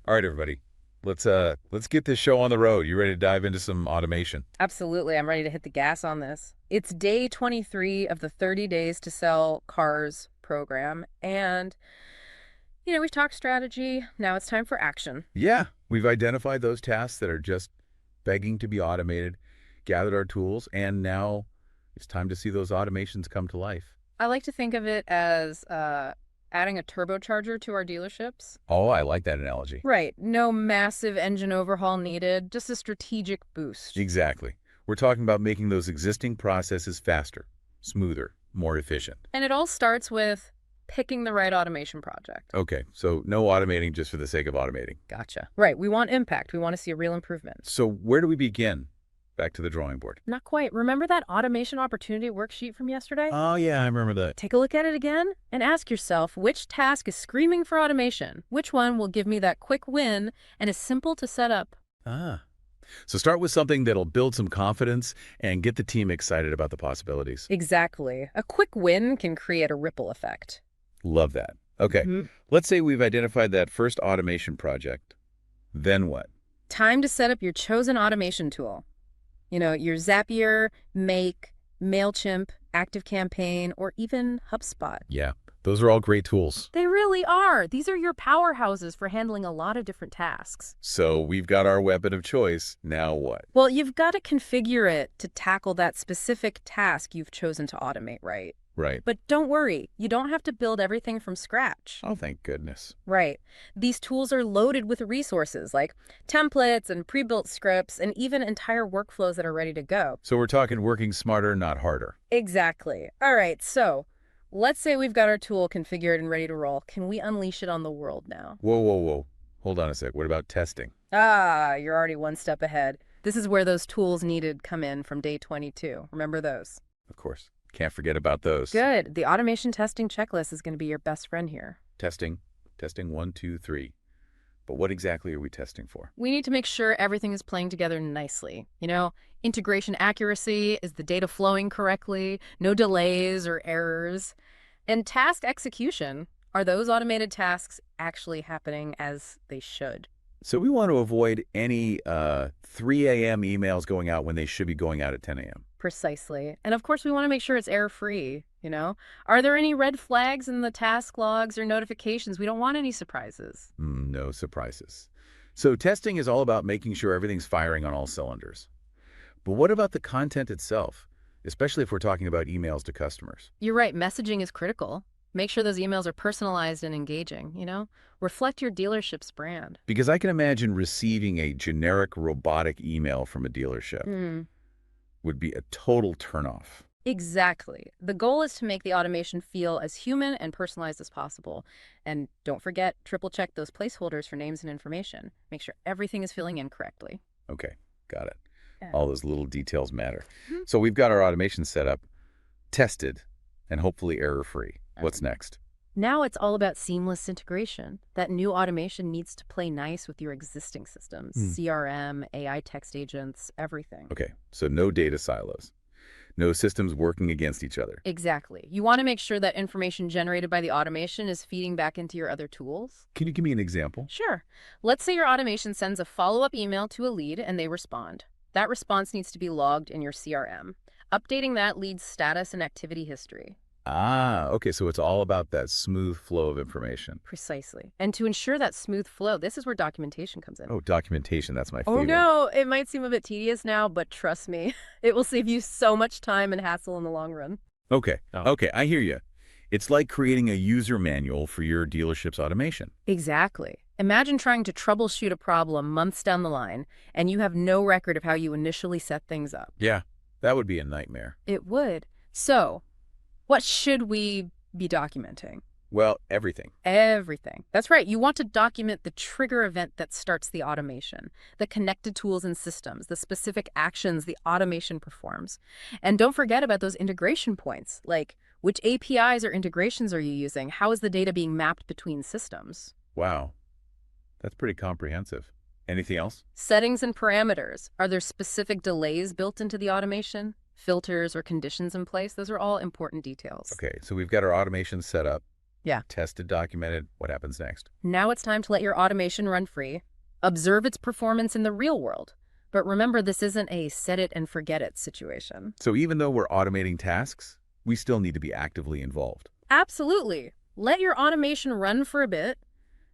All right, everybody. Let's get this show on the road. You ready to dive into some automation? Absolutely. I'm ready to hit the gas on this. It's day 23 of the 30 days to sell cars program. And, we've talked strategy. Now it's time for action. Yeah, we've identified those tasks that are just begging to be automated, gathered our tools, and now it's time to see those automations come to life. I like to think of it as adding a turbocharger to our dealerships. Oh, I like that analogy. Right. No massive engine overhaul needed, just a strategic boost. Exactly. We're talking about making those existing processes faster, smoother, more efficient. And it all starts with picking the right automation project. Okay, so no automating just for the sake of automating. Gotcha. Right. We want impact. We want to see a real improvement. So where do we begin? Back to the drawing board. Not quite. Remember that automation opportunity worksheet from yesterday? Oh, yeah, I remember that. Take a look at it again and ask yourself which task is screaming for automation? Which one will give me that quick win and is simple to set up? Ah. So start with something that'll build some confidence and get the team excited about the possibilities. Exactly. A quick win can create a ripple effect. Love that. Okay, Mhm. let's say we've identified that first automation project. Then what? Time to set up your chosen automation tool. Your Zapier, Make, MailChimp, ActiveCampaign, or even HubSpot. Yeah, those are all great tools. They really are. These are your powerhouses for handling a lot of different tasks. So we've got our weapon of choice. Now what? Well, you've got to configure it to tackle that specific task you've chosen to automate, right? Right. But don't worry, you don't have to build everything from scratch. Oh, thank goodness. Right. These tools are loaded with resources like templates and pre-built scripts and even entire workflows that are ready to go. So we're talking working smarter, not harder. Exactly. All right, so let's say we've got our tool configured and ready to roll. Can we unleash it on the world now? Whoa, whoa, whoa. Hold on a sec. What about testing? Ah, you're already one step ahead. This is where those tools needed come in from day 22. Remember those? Of course. Can't forget about those. Good. The automation testing checklist is going to be your best friend here. Testing. Testing 1, 2, 3. But what exactly are we testing for? We need to make sure everything is playing together nicely. Integration accuracy, is the data flowing correctly, no delays or errors. And task execution, are those automated tasks actually happening as they should? So we want to avoid any 3 a.m. emails going out when they should be going out at 10 a.m. Precisely. And of course, we want to make sure it's error-free. Are there any red flags in the task logs or notifications? We don't want any surprises. No surprises. So testing is all about making sure everything's firing on all cylinders. But what about the content itself, especially if we're talking about emails to customers? You're right, messaging is critical. Make sure those emails are personalized and engaging. Reflect your dealership's brand. Because I can imagine receiving a generic robotic email from a dealership would be a total turnoff. Exactly. The goal is to make the automation feel as human and personalized as possible. And don't forget, triple check those placeholders for names and information. Make sure everything is filling in correctly. Okay, got it. Yeah. All those little details matter. Mhm. So we've got our automation set up, tested, and hopefully error-free. What's next? Now it's all about seamless integration. That new automation needs to play nice with your existing systems, CRM, AI text agents, everything. Okay, so no data silos. No systems working against each other. Exactly. You want to make sure that information generated by the automation is feeding back into your other tools. Can you give me an example? Sure. Let's say your automation sends a follow-up email to a lead and they respond. That response needs to be logged in your CRM. Updating that lead's status and activity history. Ah, okay, so it's all about that smooth flow of information. Precisely. And to ensure that smooth flow, this is where documentation comes in. Oh, documentation, that's my Oh favorite. no, it might seem a bit tedious now, but trust me, it will save you so much time and hassle in the long run. Okay, okay, I hear you. It's like creating a user manual for your dealership's automation. Exactly. Imagine trying to troubleshoot a problem months down the line, and you have no record of how you initially set things up. Yeah, that would be a nightmare. It would. So, what should we be documenting? Well, everything. Everything. That's right. You want to document the trigger event that starts the automation, the connected tools and systems, the specific actions the automation performs. And don't forget about those integration points, like which APIs or integrations are you using? How is the data being mapped between systems? Wow, that's pretty comprehensive. Anything else? Settings and parameters. Are there specific delays built into the automation? Filters or conditions in place? Those are all important details. Okay, so we've got our automation set up. Yeah. Tested, documented. What happens next? Now it's time to let your automation run free. Observe its performance in the real world. But remember, this isn't a set it and forget it situation. So even though we're automating tasks, we still need to be actively involved. Absolutely. Let your automation run for a bit,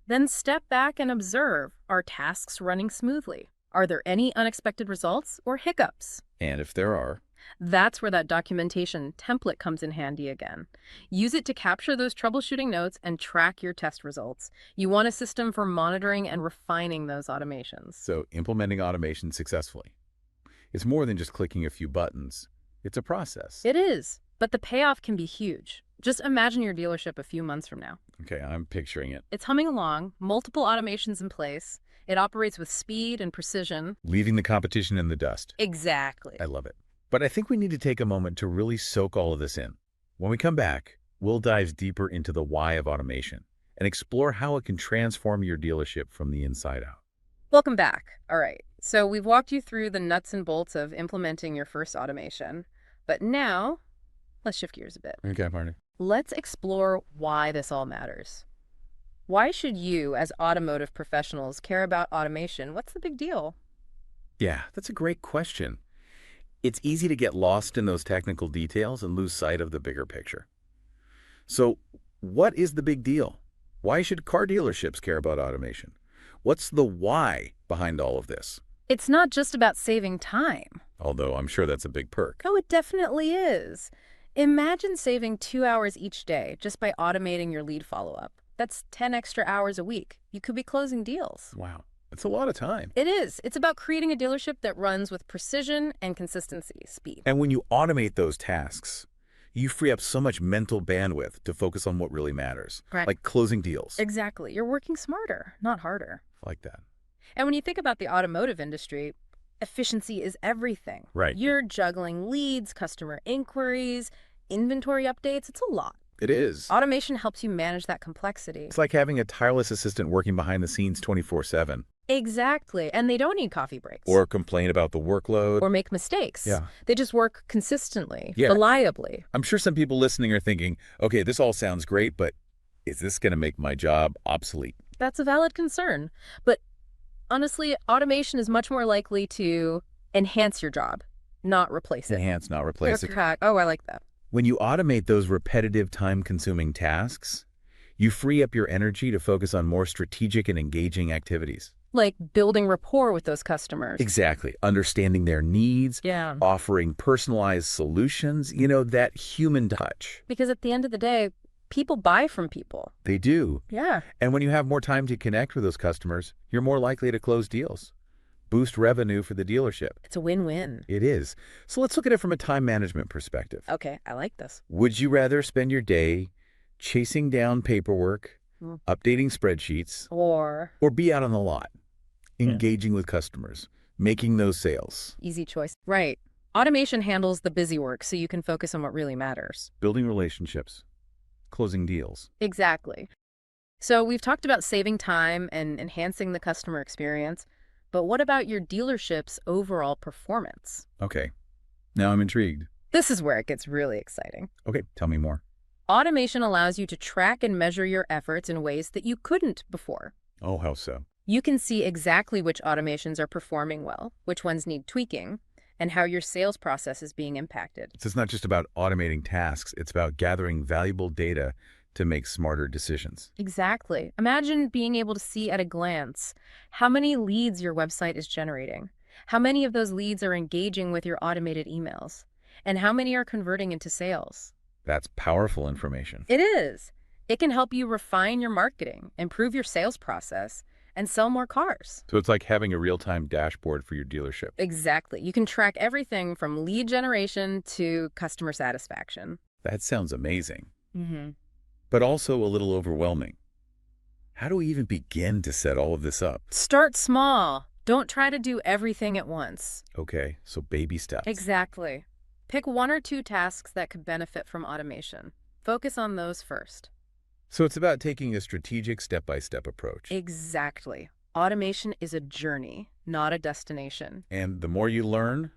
then step back and observe, are tasks running smoothly? Are there any unexpected results or hiccups? And if there are, That's where that documentation template comes in handy again. Use it to capture those troubleshooting notes and track your test results. You want a system for monitoring and refining those automations. so implementing automation successfully. It's more than just clicking a few buttons. It's a process. It is, but the payoff can be huge. Just imagine your dealership a few months from now. Okay, I'm picturing it. It's humming along, multiple automations in place. It operates with speed and precision. Leaving the competition in the dust. Exactly. I love it. But I think we need to take a moment to really soak all of this in. When we come back, we'll dive deeper into the why of automation and explore how it can transform your dealership from the inside out. Welcome back. All right. So we've walked you through the nuts and bolts of implementing your first automation. But now, let's shift gears a bit. Okay, partner. Let's explore why this all matters. Why should you, as automotive professionals, care about automation? What's the big deal? Yeah, that's a great question. It's easy to get lost in those technical details and lose sight of the bigger picture. So, what is the big deal? Why should car dealerships care about automation? What's the why behind all of this? It's not just about saving time. Although I'm sure that's a big perk. Oh, it definitely is. Imagine saving 2 hours each day just by automating your lead follow-up. That's 10 extra hours a week. You could be closing deals. Wow, that's a lot of time. It is. It's about creating a dealership that runs with precision and consistency, speed. And when you automate those tasks, you free up so much mental bandwidth to focus on what really matters, Right. like closing deals. Exactly. You're working smarter, not harder. Like that. And when you think about the automotive industry, efficiency is everything. Right. You're juggling leads, customer inquiries, inventory updates. It's a lot. It is. Automation helps you manage that complexity. It's like having a tireless assistant working behind the scenes 24/7. Exactly. And they don't need coffee breaks. Or complain about the workload. Or make mistakes. Yeah. They just work consistently, Yeah. reliably. I'm sure some people listening are thinking, okay, this all sounds great, but is this going to make my job obsolete? That's a valid concern. But honestly, automation is much more likely to enhance your job, not replace it. Enhance, not replace it. Correct. Oh, I like that. When you automate those repetitive, time-consuming tasks, you free up your energy to focus on more strategic and engaging activities. Like building rapport with those customers. Exactly. Understanding their needs, Yeah. offering personalized solutions, that human touch. Because at the end of the day, people buy from people. They do. Yeah. And when you have more time to connect with those customers, you're more likely to close deals. Boost revenue for the dealership. It's a win-win. It is. So let's look at it from a time management perspective. Okay, I like this. Would you rather spend your day chasing down paperwork, Mm. updating spreadsheets, Or or be out on the lot, engaging with customers, making those sales, easy choice. Right. Automation handles the busy work so you can focus on what really matters. building relationships, closing deals? Exactly. So we've talked about saving time and enhancing the customer experience, but what about your dealership's overall performance? Okay, now I'm intrigued. This is where it gets really exciting. Okay, tell me more. Automation allows you to track and measure your efforts in ways that you couldn't before. Oh, how so? You can see exactly which automations are performing well, which ones need tweaking, and how your sales process is being impacted. So it's not just about automating tasks, it's about gathering valuable data to make smarter decisions. Exactly. Imagine being able to see at a glance how many leads your website is generating, how many of those leads are engaging with your automated emails, and how many are converting into sales. That's powerful information. It is. It can help you refine your marketing, improve your sales process, and sell more cars. So it's like having a real-time dashboard for your dealership. Exactly. You can track everything from lead generation to customer satisfaction. That sounds amazing, Mm-hmm. but also a little overwhelming. How do we even begin to set all of this up? Start small. Don't try to do everything at once. Okay, so baby steps. Exactly. Pick 1 or 2 tasks that could benefit from automation. Focus on those first. So it's about taking a strategic step-by-step approach. Exactly. Automation is a journey, not a destination. And the more you learn,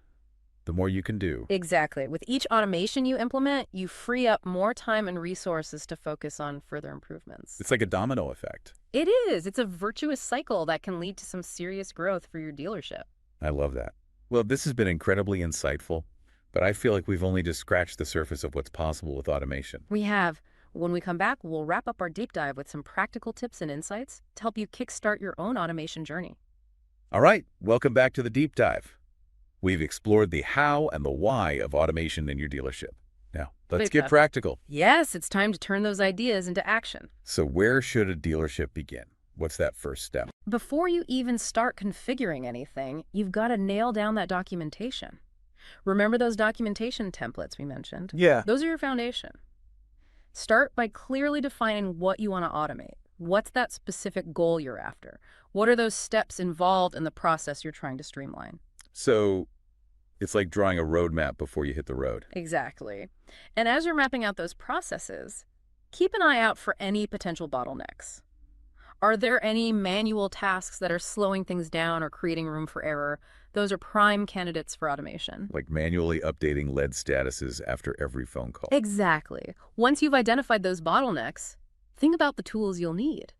the more you can do. Exactly. With each automation you implement, you free up more time and resources to focus on further improvements. It's like a domino effect. It is. It's a virtuous cycle that can lead to some serious growth for your dealership. I love that. Well, this has been incredibly insightful, but I feel like we've only just scratched the surface of what's possible with automation. We have. When we come back, we'll wrap up our deep dive with some practical tips and insights to help you kickstart your own automation journey. All right, welcome back to the deep dive. We've explored the how and the why of automation in your dealership. Now, let's get practical. Yes, it's time to turn those ideas into action. So where should a dealership begin? What's that first step? Before you even start configuring anything, you've got to nail down that documentation. Remember those documentation templates we mentioned? Yeah. Those are your foundation. Start by clearly defining what you want to automate. What's that specific goal you're after? What are those steps involved in the process you're trying to streamline? So it's like drawing a roadmap before you hit the road. Exactly. And as you're mapping out those processes, keep an eye out for any potential bottlenecks. Are there any manual tasks that are slowing things down or creating room for error? Those are prime candidates for automation. Like manually updating lead statuses after every phone call. Exactly. Once you've identified those bottlenecks, think about the tools you'll need.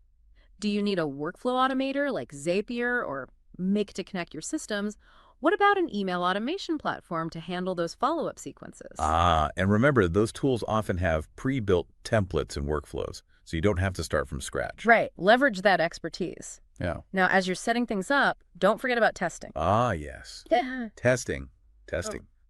Do you need a workflow automator like Zapier or Make to connect your systems? What about an email automation platform to handle those follow-up sequences? And remember, those tools often have pre-built templates and workflows, so you don't have to start from scratch. Right. Leverage that expertise. Yeah. Now, as you're setting things up, don't forget about testing. Yes. Yeah. Testing.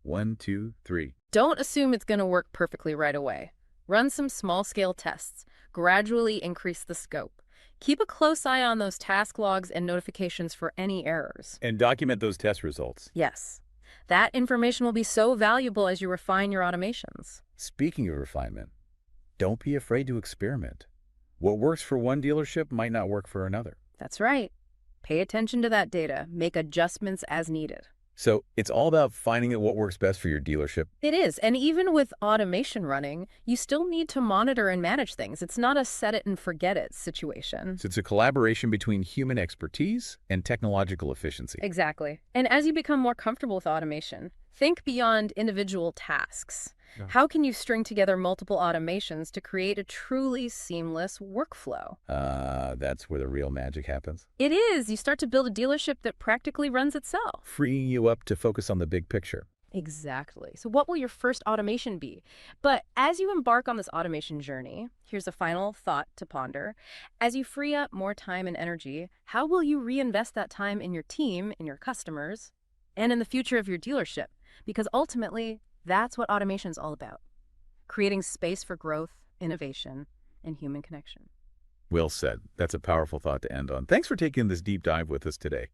1, 2, 3. Don't assume it's going to work perfectly right away. Run some small-scale tests. Gradually increase the scope. Keep a close eye on those task logs and notifications for any errors. And document those test results. Yes. That information will be so valuable as you refine your automations. Speaking of refinement, don't be afraid to experiment. What works for one dealership might not work for another. That's right. Pay attention to that data. Make adjustments as needed. So it's all about finding out what works best for your dealership. It is. And even with automation running, you still need to monitor and manage things. It's not a set it and forget it situation. So it's a collaboration between human expertise and technological efficiency. Exactly. And as you become more comfortable with automation, think beyond individual tasks. Yeah. How can you string together multiple automations to create a truly seamless workflow? That's where the real magic happens. It is. You start to build a dealership that practically runs itself. Freeing you up to focus on the big picture. Exactly. So what will your first automation be? But as you embark on this automation journey, here's a final thought to ponder. As you free up more time and energy, how will you reinvest that time in your team, in your customers, and in the future of your dealership? Because ultimately, that's what automation is all about. Creating space for growth, innovation, and human connection. Well said. That's a powerful thought to end on. Thanks for taking this deep dive with us today.